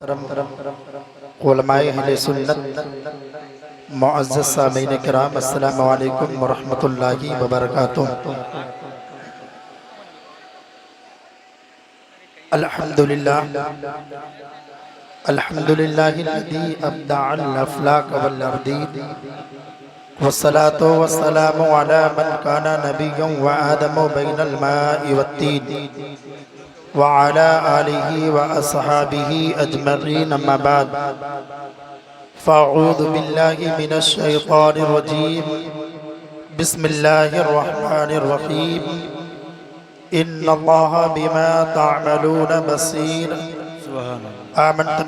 علماء اہل سنت معزز سامعین کرام، السلام علیکم ورحمۃ اللہ وبرکاتہ۔ الحمدللہ الذی ابدع الافلاک والارضین، والصلاة والسلام علی من کان نبیا وآدم بین الماء والطین، وعلى آلہ واصحابہ اجمعین، اما بعد فاعوذ باللہ من الشیطان الرجیم، بسم اللہ الرحمن الرحیم، ان اللہ بما تعملون بصیر۔ آمنت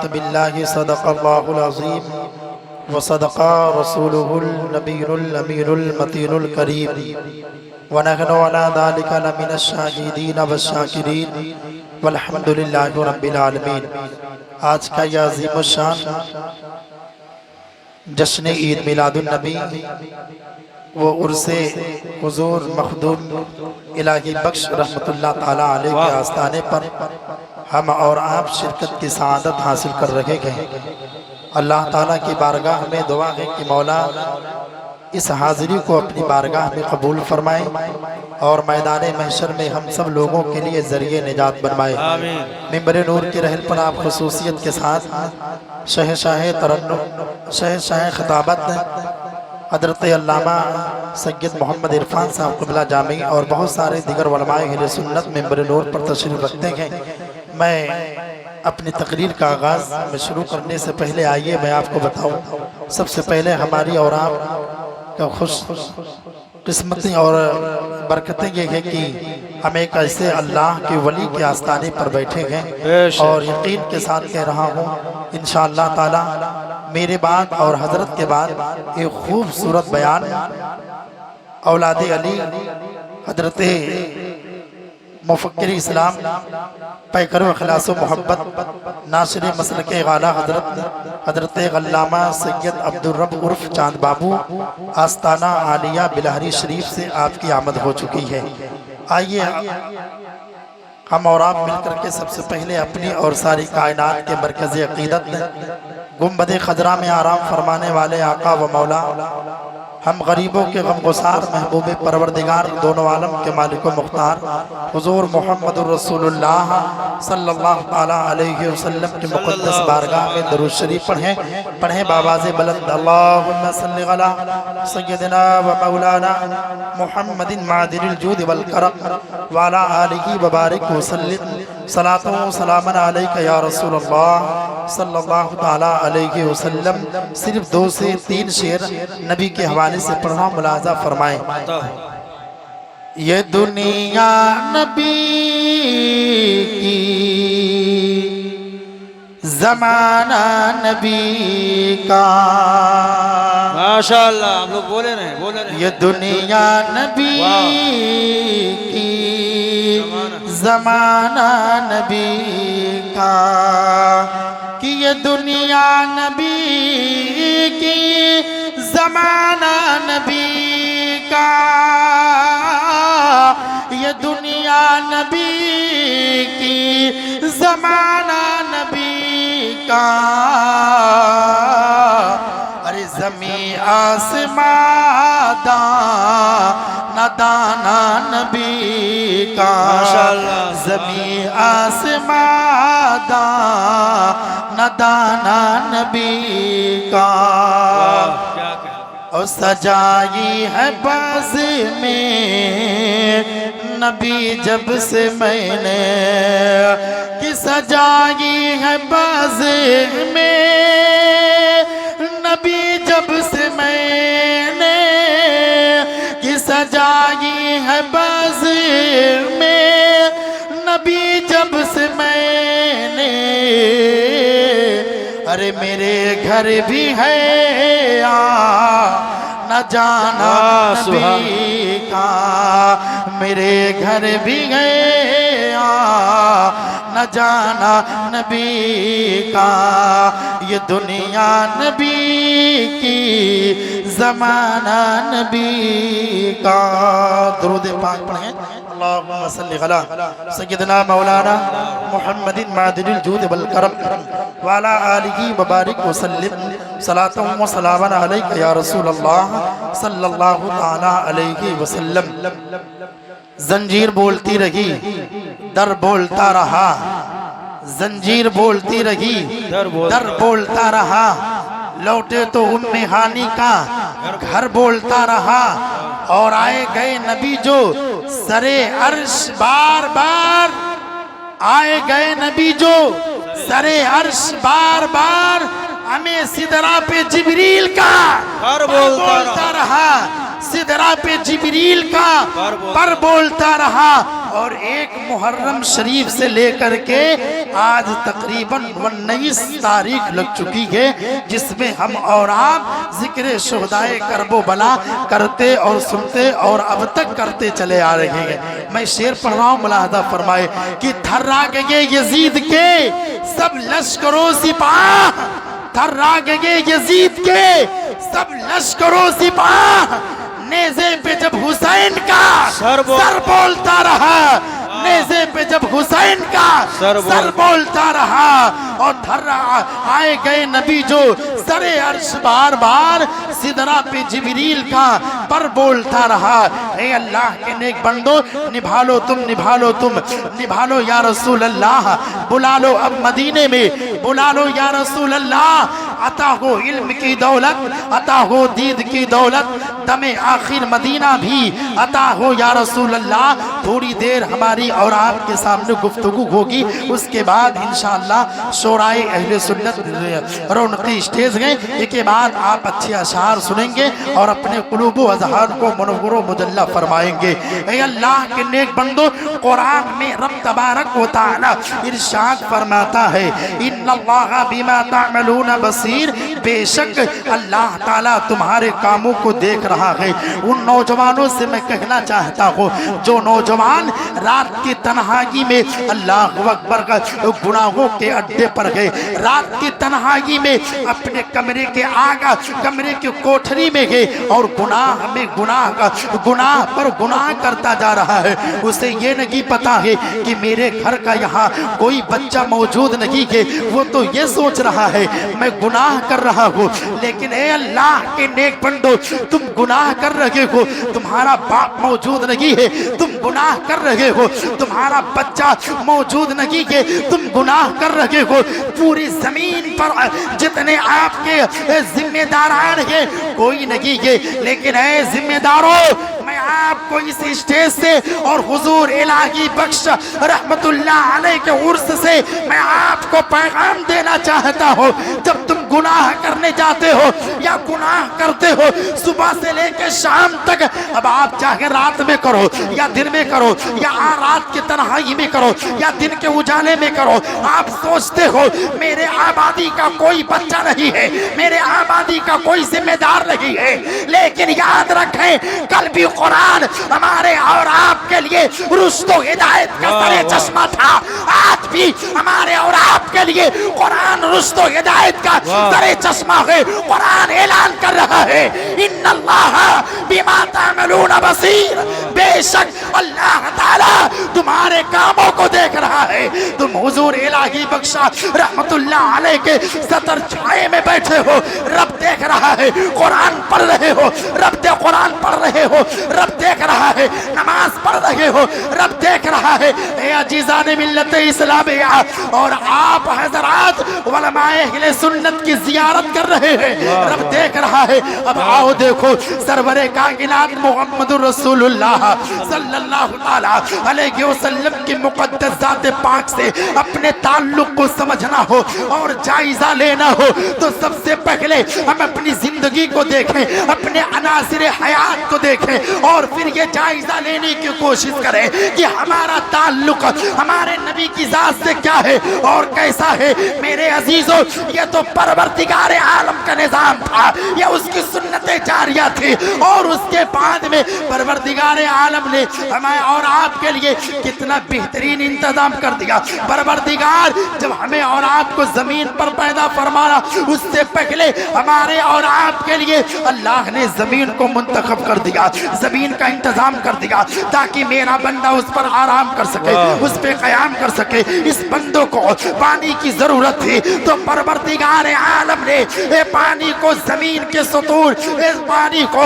باللہ صدق اللہ العظیم، وصدق رسولہ النبی الامین المتین الکریم، ونحن على ذلك لمن الشاہدین والشاکرین، والحمد للہ رب العالمین۔ آج کا یہ عظیم الشان جشن عید میلاد النبی وہ عرس حضور مخدوم الہی بخش رحمت اللہ تعالی علیہ کے آستانے پر ہم اور آپ شرکت کی سعادت حاصل کر رہے ہیں۔ اللہ تعالیٰ کی بارگاہ میں دعا ہے کہ مولا اس حاضری کو اپنی بارگاہ میں قبول فرمائے اور میدان محشر میں ہم سب لوگوں کے لیے ذریعہ نجات بنوائے۔ ممبر نور کی رحل پر آپ خصوصیت کے ساتھ شہنشاہ ترنم، شہنشاہ خطابت حضرت علامہ سید محمد عرفان صاحب قبلہ جامعی اور بہت سارے دیگر علماء اہل سنت ممبر نور پر تشریف رکھتے ہیں۔ میں اپنی تقریر کا آغاز میں شروع کرنے سے پہلے آئیے میں آپ کو بتاؤں، سب سے پہلے ہماری اور آپ کا خوش قسمتی اور برکتیں یہ ہے کہ ہم ایک ایسے اللہ کے ولی کے آستانے پر بیٹھے ہیں، اور یقین کے ساتھ کہہ رہا ہوں انشاءاللہ تعالی میرے بعد اور حضرت کے بعد ایک خوبصورت بیان اولاد علی حضرت مفکر اسلام، پیکر اخلاص و محبت، ناشر مسلک غالہ حضرت علامہ سید عبدالرب عرف چاند بابو آستانہ عالیہ بلہری شریف سے آپ کی آمد ہو چکی ہے۔ آئیے ہم اور آپ مل کر کے سب سے پہلے اپنی اور ساری کائنات کے مرکز عقیدت گنبد خضرا میں آرام فرمانے والے آقا و مولا، ہم غریبوں کے غم گسار، محبوب پروردگار، دونوں عالم کے مالک و مختار حضور محمد الرسول اللہ صلی اللہ علیہ وسلم کی مقدس بارگاہ میں درود شریف پڑھیں بآواز بلند۔ اللہم صلی علی سیدنا و مولانا محمد معدن الجود والکرم وعلی آلہ وبارک وسلم، صلاۃ و سلام علیک یا رسول اللہ صلی اللہ علیہ وسلم۔ صرف 2 سے 3 شعر نبی کے حوالے سے پڑھنا ملاحظہ فرمائیں۔ یہ دنیا نبی کی، زمانہ نبی کا، ماشاءاللہ آپ لوگ بولے رہے یہ دنیا نبی کی، زمانہ نبی کا، کہ یہ دنیا نبی کی، زمانہ نبی کا، یہ دنیا نبی کی، زمانہ نبی کا، ارے زمین آسمان دانا نبی کا، زمین آسمان دانا نبی کا، اور سجائی ہے باز میں نبی جب سے میں نے، کہ سجائی ہے باز میں نبی جب سے میں نے، کہ سجائی ہے باز میں نبی جب سے میں نے، ارے میرے گھر بھی ہے نہ جانا نبی کا، میرے گھر بھی ہے نہ جانا نبی کا، یہ دنیا نبی کی، زمانہ نبی کا۔ درود پاک پڑھیں۔ اللہم صلی علی سیدنا مولانا محمد معدن الجود والکرم وعلى آلہ وبارک وسلم صلاۃ و سلام علیک یا رسول اللہ صلی اللہ تعالی علیہ وسلم۔ زنجیر بولتی رہی، در بولتا رہا، زنجیر بولتی رہی، در بولتا رہا، لوٹے تو ام ہانی کا گھر بولتا رہا، اور آئے گئے نبی جو سرے عرش بار بار، آئے گئے نبی جو سرے عرش بار بار، ہمیں سدرا پہ جبریل کا پر بولتا رہا، سدرا پہ جبریل کا پر بولتا رہا، اور ایک محرم شریف سے لے کر کے آج تقریباً 19 تاریخ لگ چکی ہے، جس میں ہم اور آپ ذکر شہدائے کرب و بلا کرتے اور سنتے اور اب تک کرتے چلے آ رہے ہیں۔ میں شعر پڑھ رہا ہوں، ملاحظہ فرمائے کہ تھرا گئے یزید کے سب لشکر و سپاہ، تھرا گئے یزید کے سب لشکر و سپاہ، نیزے پہ جب حسین کا سر بولتا رہا، نیزے پہ جب حسین کا سر بولتا رہا، اور آئے گئے نبی جو سرے عرش بار بار، سدرا پہ جبریل کا پر بولتا رہا۔ اے اللہ کے نیک بندو، نبھا لو تم، نبھا لو تم، نبھا لو یا رسول اللہ، بلا لو اب مدینے میں، بلا لو یا رسول اللہ، عطا ہو علم کی دولت، عطا ہو دید کی دولت، دم آخر مدینہ بھی عطا ہو یا رسول اللہ۔ تھوڑی دیر ہماری اور آپ کے سامنے گفتگو ہوگی، اس کے بعد انشاءاللہ شورائے اہل سنت رونقی اسٹیج گئے، اس کے بعد آپ اچھے اشعار سنیں گے اور اپنے قلوب و اذہان کو منور و مجلہ فرمائیں گے۔ اے اللہ کے نیک بندو، قرآن میں رب تبارک و تعالی ارشاد فرماتا ہے، ان اللہ بما تعملون بصیر، بے شک اللہ تعالیٰ تمہارے کاموں کو دیکھ رہا ہے۔ ان نوجوانوں سے میں کہنا چاہتا ہوں جو نوجوان رات کی تنہائی میں اللہ اکبر گناہوں کے اڈے پر گئے، رات کی تنہائی میں اپنے کمرے کے آگا، کمرے کی کوٹھری میں گئے اور گناہ میں گناہ پر گناہ کرتا جا رہا ہے، اسے یہ نہیں پتا ہے کہ میرے گھر کا یہاں کوئی بچہ موجود نہیں ہے، وہ تو یہ سوچ رہا ہے میں گناہ کر رہا ہوں، لیکن اے اللہ کے نیک بندو، تم گناہ کر رہے ہو، تمہارا باپ موجود نہیں ہے، تم گناہ کر رہے ہو، تمہارا بچہ موجود نہیں ہے، تم گناہ کر رہے ہو، پوری زمین پر جتنے آپ کے ذمہ داران ہیں کوئی نہیں ہے، لیکن اے ذمہ داروں، میں آپ کو اس اسٹیج سے اور حضور الہی بخش رحمت اللہ علیہ کے عرص سے میں آپ کو پیغام دینا چاہتا ہوں، جب تم گناہ کرنے جاتے ہو یا گناہ کرتے ہو صبح سے لے کے شام تک، اب آپ چاہے رات میں کرو یا دن میں کرو یا رات کی تنہائی میں کرو یا دن کے اجالے میں کرو، آپ سوچتے ہو میرے آبادی کا کوئی بچہ نہیں ہے، میرے آبادی کا کوئی ذمہ دار نہیں ہے، لیکن یاد رکھیں کل بھی قرآن ہمارے اور آپ کے لیے رشد و ہدایت کا سرے چشمہ تھا، آج بھی ہمارے اور آپ کے لیے قرآن رشد و ہدایت کا سرے چشمہ ہے۔ قرآن اعلان کر رہا ہے ان اللہ بما تعملون بصیر، بے شک اللہ تعالیٰ تمہارے کاموں کو دیکھ رہا ہے۔ تم حضور الہی بخشا رحمت اللہ علیہ کے سطر چھائے میں بیٹھے ہو، رب دیکھ رہا ہے، قرآن پڑھ رہے ہو، رب دے قرآن پڑھ رہے ہو، رب دیکھ رہا ہے، نماز پڑھ رہے ہو، رب دیکھ رہا ہے۔ اے عزیزان ملت اسلامیہ، اور آپ حضرات علماء اہل سنت کی زیارت کر رہے ہیں، رب دیکھ رہا ہے۔ اب آؤ دیکھو سرور کائنات محمد رسول اللہ صلی اللہ علیہ وسلم کی مقدس ذات پاک سے اپنے تعلق کو سمجھنا ہو اور جائزہ لینا ہو تو سب سے پہلے ہم اپنی زندگی کو دیکھیں، اپنے عناصر حیات کو دیکھیں، اور پھر یہ جائزہ لینے کی کوشش کریں کہ ہمارا تعلق ہمارے نبی کی ذات سے کیا ہے اور کیسا ایسا ہے میرے عزیزوں، یہ تو پروردگار عالم کا نظام تھا، یہ اس کی سنت جاریہ تھی، اور اس کے بعد میں پروردگار عالم نے ہمیں اور آپ کے لیے کتنا بہترین انتظام کر دیا۔ پروردگار جب ہمیں اور آپ کو زمین پر پیدا فرمانا، اس سے پہلے ہمارے اور آپ کے لیے اللہ نے زمین کو منتخب کر دیا، زمین کا انتظام کر دیا، تاکہ میرا بندہ اس پر آرام کر سکے، اس پہ قیام کر سکے۔ اس بندوں کو پانی کی ضرورت تھی، تو پروردگار عالم نے پانی کو زمین کے سطور، اس پانی کو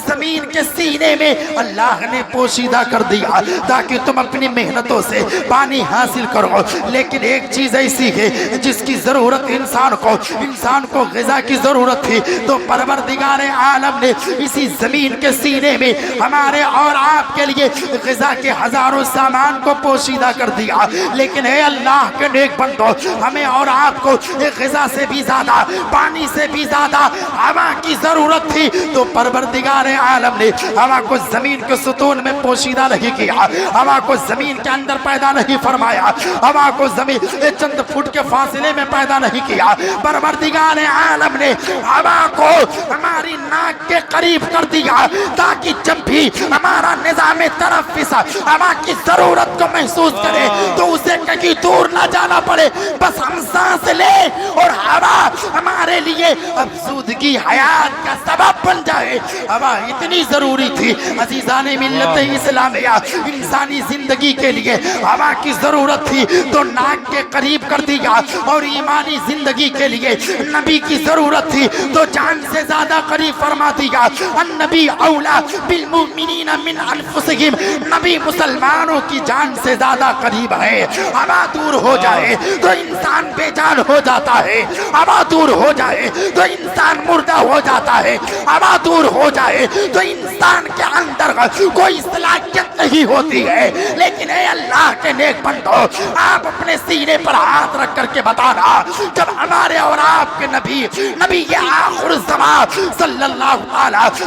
زمین کے سینے میں اللہ نے پوشیدہ کر دیا، تاکہ تم اپنی محنتوں سے پانی حاصل کرو۔ لیکن ایک چیز ایسی ہے جس کی ضرورت انسان کو غذا کی ضرورت تھی، تو پروردگار عالم نے اسی زمین کے سینے میں ہمارے اور آپ کے لیے غذا کے ہزاروں سامان کو پوشیدہ کر دیا۔ لیکن اے اللہ کے نیک بندو، ہمیں اور آپ کو غذا سے بھی زیادہ، پانی سے بھی زیادہ ہوا کی ضرورت تھی، تو پروردگار عالم نے ہوا کو زمین کے ستون میں پوشیدہ نہیں کیا، ہوا کو زمین کے اندر پیدا نہیں فرمایا، ہوا کو زمین چند فٹ کے فاصلے میں پیدا نہیں کیا۔ پروردگار عالم نے ہوا کو ہماری ناک کے قریب کر دیا، تاکہ جب بھی ہمارا نظام تنفس ہوا کی ضرورت کو محسوس کرے تو اسے کہیں دور نہ جانا پڑے، بس ہم سانس لیں اور ہوا ہمارے لیے افزودگی حیات کا سبب بن جائے۔ ہوا اتنی ضروری تھی عزیزان ملت اسلامیہ، انسانی زندگی کے لیے ہوا کی ضرورت تھی تو ناک کے قریب کر دیا، اور ایمانی زندگی کے لیے نبی کی ضرورت تھی تو جان سے زیادہ قریب فرما دیا۔ النبی اولا بالمؤمنین من انفسہم، نبی مسلمانوں کی جان سے زیادہ قریب ہے۔ ہوا دور ہو جائے تو انسان بے جان ہو جاتا ہے، ہوا دور ہو جائے تو انسان مردہ ہو جاتا ہے، ہوا دور ہو جائے تو انسان کے اندر کوئی صلاحیت نہیں ہوتی ہے۔ لیکن اے اللہ کے نیک بندو، آپ اپنے سینے پر ہاتھ رکھ کر کے بتانا، جب ہمارے اور آپ کے نبی آخر الزمان صلی اللہ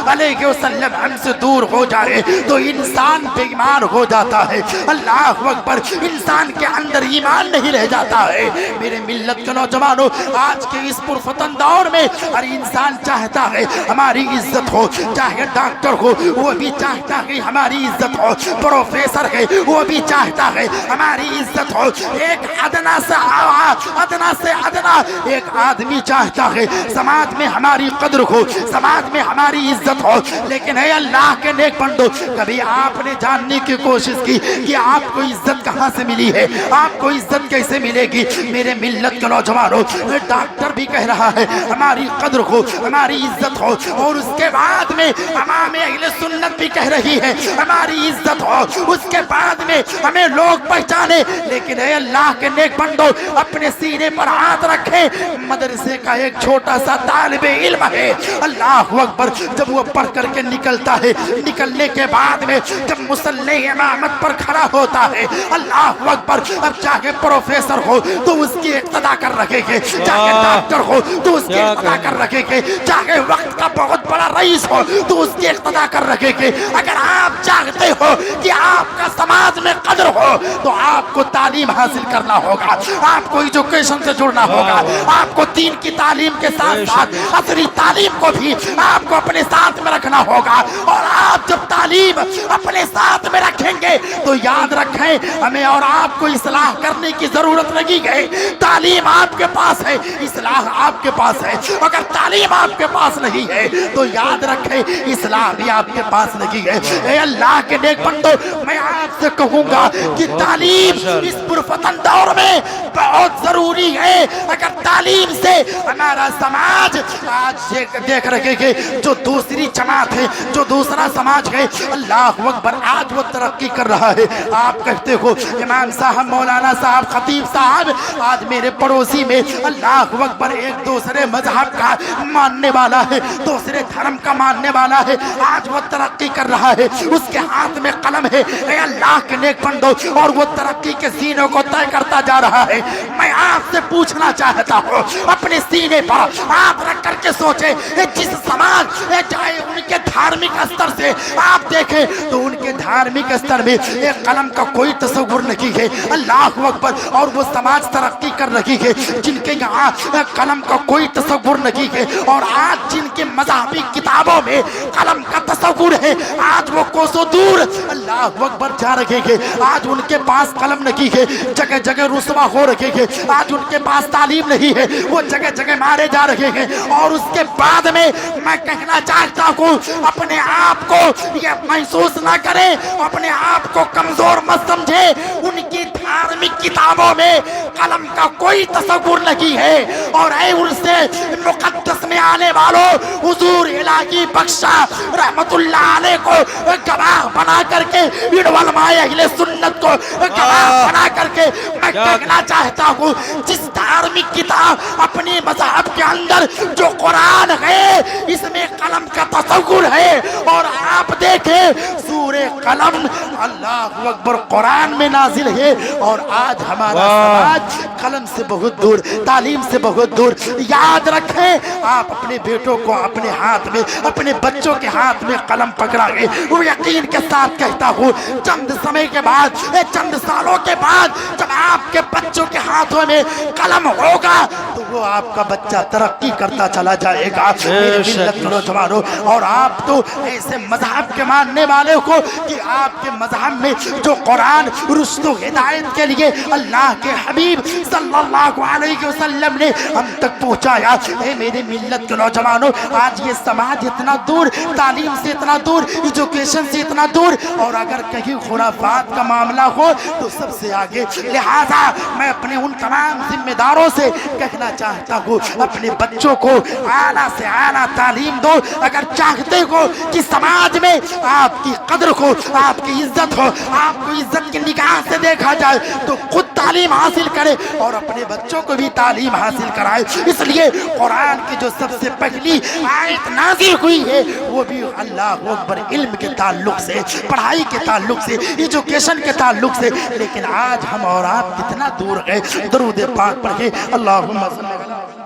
علیہ وسلم ہم سے دور ہو جائے تو انسان بے ایمان ہو جاتا ہے۔ اللہ اکبر، انسان کے اندر ایمان نہیں رہ جاتا ہے۔ میرے ملت کے نوجوانوں، آج کے اس پرفتن دور میں ہر انسان چاہتا ہے ہماری عزت ہو، چاہے ڈاکٹر ہو وہ بھی چاہتا ہے ہماری عزت ہو، پروفیسر ہے وہ بھی چاہتا ہے ہماری عزت ہو، ایک ادنا سے ادنا ایک آدمی چاہتا ہے سماج میں ہماری قدر ہو، سماج میں ہماری عزت ہو۔ لیکن اے اللہ کے نیک بندو، کبھی آپ نے جاننے کی کوشش کی کہ آپ کو عزت کہاں سے ملی ہے، آپ کو عزت کیسے ملے گی؟ میرے ملت کے نوجوانوں، ڈاکٹر بھی کہہ رہا ہے ہماری قدر ہو، ہماری عزت ہو، اور اس کے بعد میں امام اہل سنت بھی کہہ رہی ہے ہماری عزت ہو، اس کے بعد میں ہمیں لوگ پہچانے۔ لیکن اے اللہ کے نیک بندو، اپنے سینے پر ہاتھ رکھیں، مدرسے کا ایک چھوٹا سا طالب علم ہے، اللہ اکبر، جب وہ پڑھ کر کے نکلتا ہے، نکلنے کے بعد میں جب مصلی امامت پر کھڑا ہوتا ہے، اللہ اکبر، اب چاہے پروفیسر ہو تو اس کی اقتدا کر رکھے گے، چاہے ڈاکٹر ہو تو اس کی اقتدا کر رکھے گے، چاہے وقت کا بہت بڑا رئیس ہو تو اس کی اقتدا کر رکھے گے۔ اگر آپ چاہتے ہو کہ آپ کا سماج میں قدر ہو تو آپ کو تعلیم حاصل کرنا ہوگا، آپ کو ایجوکیشن سے جڑنا ہوگا، آپ کو دین کی تعلیم کے ساتھ ساتھ عصری تعلیم کو بھی آپ کو اپنے ساتھ میں رکھنا ہوگا۔ اور آپ جب تعلیم اپنے ساتھ میں رکھیں گے تو یاد رکھیں، ہمیں اور آپ کو اصلاح کرنے کی ضرورت نہیں ہے۔ تعلیم آپ کے پاس ہے، اصلاح آپ کے پاس ہے۔ اگر تعلیم آپ کے پاس نہیں ہے تو یاد رکھیں اصلاح بھی آپ کے پاس نہیں ہے۔ اے اللہ کے نیک بندو، میں آپ سے کہوں گا کہ تعلیم اس پرفتن دور میں بہت ضروری ہے۔ اگر تعلیم سے ہمارا سماج آج دیکھ رکھے گے، جو دوسری جماعت ہے، جو دوسرا سماج ہے، اللہ اکبر، آج وہ ترقی کر رہا ہے۔ آپ کہتے ہو امام صاحب، مولانا صاحب، خطیب صاحب، آج میرے پڑوسی میں اللہ اکبر ایک دوسرے مذہب کا ماننے والا ہے، دوسرے دھرم کا ماننے والا ہے، آج وہ ترقی کر رہا ہے، اس کے ہاتھ میں قلم ہے، اے اللہ کے نیک بندو، اور وہ ترقی کے سینوں کو طے کرتا جا رہا ہے۔ میں آپ سے پوچھنا چاہتا ہوں، اپنے سینے پر آپ رکھ کر کے سوچیں، جس سماج چاہے ان کے دھارمک استر سے آپ دیکھیں تو ان کے دھارمک استر میں ایک قلم کا کوئی تصور نہیں ہے، اللہ اکبر، اور وہ سماج ترقی کر رہی ہے، جن کے یہاں قلم کا کوئی تصور نہیں ہے، اور آج جن کے مذہبی کتابوں میں قلم کا تصور ہے، آج وہ کوسوں دور اللہ اکبر جا رہے ہیں، آج ان کے پاس قلم نہیں ہے، جگہ جگہ رسوا ہو رہے ہیں، آج ان کے پاس تعلیم نہیں ہے، وہ جگہ جگہ مارے جا رہے ہیں۔ اور اس کے بعد میں کہنا چاہتا ہوں، اپنے آپ کو یہ محسوس نہ کریں، اپنے آپ کو کمزور مت سمجھیں، ان کی دھارمک کتابوں میں قلم کا کوئی تصور نہیں ہے۔ اور اے ان سے مقدس میں آنے والوں، حضور الہی بخشا رحمت اللہ علیہ کو گواہ بنا کر کے، ان علماء اہل سنت کو گواہ بنا کر کے میں کہنا چاہتا ہوں، جس دھارمک کتاب اپنی مذہب کے اندر جو قرآن ہے، اس میں قلم کا تصور ہے، اور آپ دیکھیں سورہ قلم اللہ اکبر قرآن میں نازل ہے، اور آج ہمارا سماج قلم سے بہت دور، تعلیم سے بہت دور۔ یاد رکھیں، آپ اپنے بیٹوں کو اپنے ہاتھ میں، اپنے بچوں کے ہاتھ میں قلم پکڑائیں، وہ یقین کے ساتھ کہتا ہوں چند سمے کے بعد، چند سالوں کے بعد جب آپ کے بچوں کے ہاتھوں میں قلم ہوگا تو وہ آپ کا بچہ ترقی کرتا چلا جائے گا۔ میرے ملت کے نوجوانوں، اور آپ تو ایسے مذہب کے ماننے والے کو کہ آپ کے مذہب میں جو قرآن رشد و ہدایت کے لیے اللہ کے حبیب صلی اللہ علیہ وسلم نے ہم تک پہنچایا۔ اے میرے ملت کے نوجوانوں، آج یہ سماج اتنا دور، تعلیم سے اتنا دور، ایجوکیشن سے اتنا دور، اور اگر کہیں خرافات کا معاملہ ہو تو سب سے آگے۔ لہذا میں اپنے ان تمام ذمہ داروں سے کہنا چاہتا ہوں، اپنے بچوں کو اعلیٰ سے اعلیٰ تعلیم دو۔ اگر چاہتے ہو کہ سماج میں آپ کی قدر ہو، آپ کی عزت ہو، آپ کو عزت کی نگاہ سے دیکھا جائے، تو خود تعلیم حاصل کرے اور اپنے بچوں کو بھی تعلیم حاصل کرائے۔ اس لیے قرآن کی جو سب سے پہلی آیت نازل ہوئی ہے وہ بھی اللہ اکبر علم کے تعلق سے، پڑھائی کے تعلق سے، ایجوکیشن کے تعلق سے۔ لیکن آج ہم اور آپ کتنا دور گئے۔ درود پاک پڑھے، اللہم صلی اللہ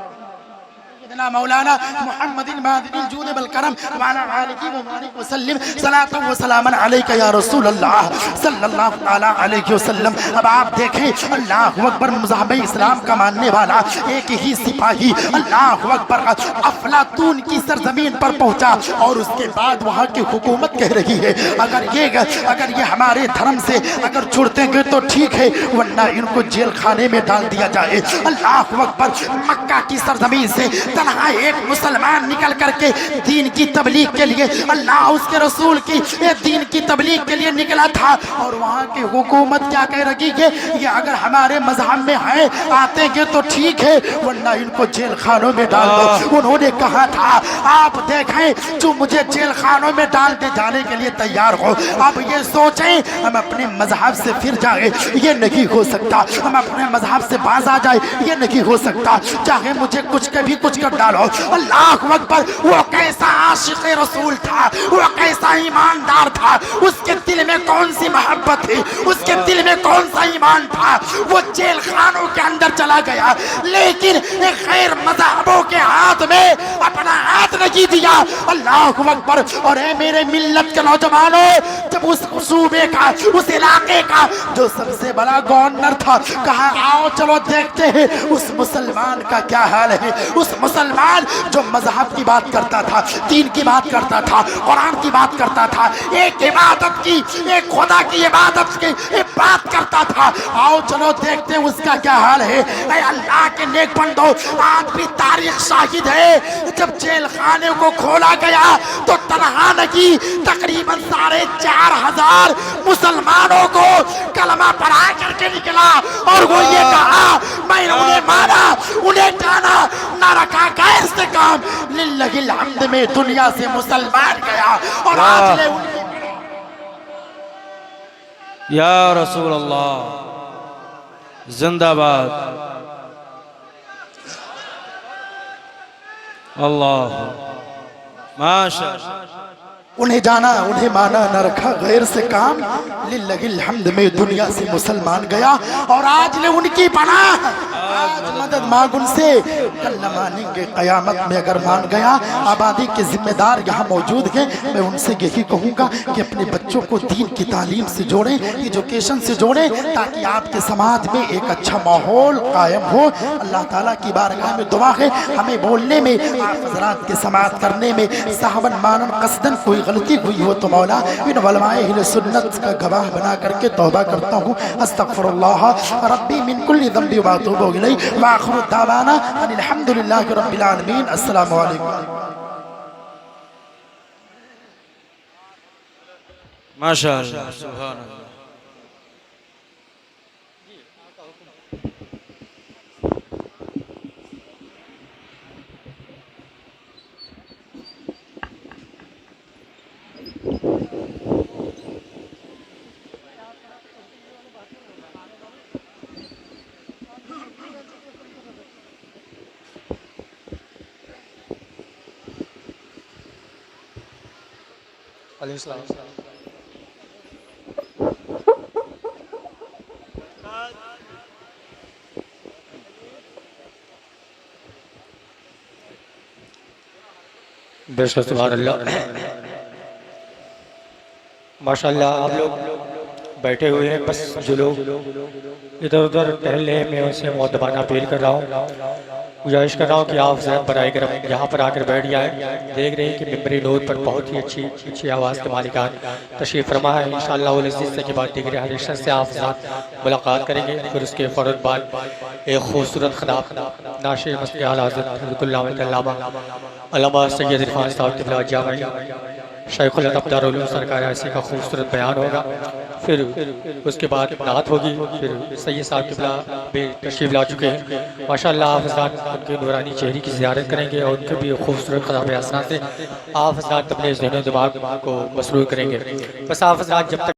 مولانا محمد المادن الجود بالکرم وعلى آلہ وآلہ وسلم صلاۃ و سلام علیک یا رسول اللہ صلی اللہ علیہ وسلم۔ اب آپ دیکھیں، اللہ اکبر، مذہب اسلام کا ماننے والا ایک ہی سپاہی اللہ اکبر افلاطون کی سرزمین پر پہنچا، اور اس کے بعد وہاں کی حکومت کہہ رہی ہے اگر یہ ہمارے دھرم سے اگر چھوڑتے گئے تو ٹھیک ہے، ورنہ ان کو جیل خانے میں ڈال دیا جائے۔ اللہ اکبر، مکہ کی سرزمین سے تنہا ایک مسلمان نکل کر کے دین کی تبلیغ کے لیے، اللہ اس کے رسول کی دین کی تبلیغ کے لیے نکلا تھا، اور وہاں کی حکومت کیا کہہ رہی ہے، یہ اگر ہمارے مذہب میں ہیں آتے گے تو ٹھیک ہے، ورنہ ان کو جیل خانوں میں ڈال دو۔ انہوں نے کہا تھا، آپ دیکھیں جو مجھے جیل خانوں میں ڈال دے جانے کے لیے تیار ہو، اب یہ سوچیں ہم اپنے مذہب سے پھر جائیں، یہ نہیں ہو سکتا، ہم اپنے مذہب سے باز آ جائیں، یہ نہیں ہو سکتا، چاہے مجھے کچھ کبھی کچھ کر ڈالو۔ اللہ اکبر، وہ کیسا عاشق رسول تھا، وہ کیسا ایماندار تھا، اس کے دل میں کون سی محبت تھی، اس کے دل میں کون سا ایمان تھا۔ وہ جیل خانوں کے اندر چلا گیا، لیکن غیر مذہبوں کے ہاتھ میں اپنا ہاتھ نہیں دیا۔ اللہ اکبر، اور اے میرے ملت کے نوجوانوں، جب اس صوبے کا، اس علاقے کا جو سب سے بڑا گورنر تھا، کہا آؤ چلو دیکھتے ہیں اس مسلمان کا کیا حال ہے۔ اس مسلمان جو مذہب کی بات کرتا تھا، دین کی بات کرتا تھا، قرآن کی بات کرتا تھا، ایک عبادت کی، ایک خدا کی عبادت کی بات کرتا تھا، آؤ چلو دیکھتے ہیں اس کا کیا حال ہے۔ اے اللہ کے نیک بندو، آج بھی تاریخ شاہد ہے، جب جیل خانے کو کھولا گیا تو تنہا نہیں، تقریباً 4,500 مسلمانوں کو کلمہ پڑھا کر کے نکلا، اور وہ یہ کہا میں انہیں مانا، انہیں جانا، نہ رکھا غیر سے کام، للہ الحمد میں دنیا سے مسلمان گیا، اور آج لے یا رسول اللہ زندہ باد۔ اللہ ماشاء انہیں جانا، انہیں مانا، نہ رکھا غیر سے کام، للہ الحمد میں دنیا سے مسلمان گیا، اور آج لے ان کی پناہ، آج مدد مدد مانگ ان سے، کل نہ مانیں گے قیامت میں اگر مان گیا۔ آبادی کے ذمہ دار یہاں موجود ہیں، میں ان سے یہی کہوں گا کہ اپنے بچوں کو دین کی تعلیم سے جوڑیں، ایجوکیشن سے جوڑیں، تاکہ آپ کے سماج میں ایک اچھا ماحول قائم ہو۔ اللہ تعالیٰ کی بارگاہ میں دعا ہے ہمیں بولنے میں، آپ حضرات کے سماعت کرنے میں صحبن مانن قصدن کوئی غلطی ہوئی ہو تو مولا ان علماء اہل سنت کا گواہ بنا کر کے توبہ کرتا ہوں۔ استغفر اللہ ربی من کل ذنب واتوب الیہ، وآخر دعوانا ان الحمدللہ رب العالمین۔ السلام علیکم۔ ماشاء اللہ، سبحان اللہ۔ علیہ السلام۔ بے شک سبحان اللہ، ماشاء اللہ۔ آپ لوگ بیٹھے ہوئے ہیں، بس جو لوگ ادھر ادھر ٹہل رہے ہیں میں ان سے مؤدبانہ اپیل کر رہا ہوں، گزارش کر رہا ہوں کہ آپ برائے کرم یہاں پر آ کر بیٹھ جائیں۔ دیکھ رہے ہیں کہ ممبر نور پر بہت ہی اچھی آواز کے مالکان تشریف فرما ہے۔ انشاءاللہ العزیز کے بعد دیگر حدیث سے آپ ساتھ ملاقات کریں گے، پھر اس کے فوراً بعد ایک خوبصورت خطاب ناشر مسجد اعلیٰ حضرت حضرت علامہ علامہ سید عرفان صاحب قبلہ جامعی شیخ الادب دارالعلوم سرکار ایسے کا خوبصورت بیان ہوگا، پھر اس کے بعد نعت ہوگی، پھر سید صاحب قبلہ بھی تشریف لا چکے ہیں ماشاءاللہ۔ آپ حضرات ان کے نورانی چہرے کی زیارت کریں گے اور ان کے بھی خوبصورت خطاب حسنات سے آپ حضرات اپنے ذہن و دماغ کو مسرور کریں گے۔ بس آپ حضرات جب تک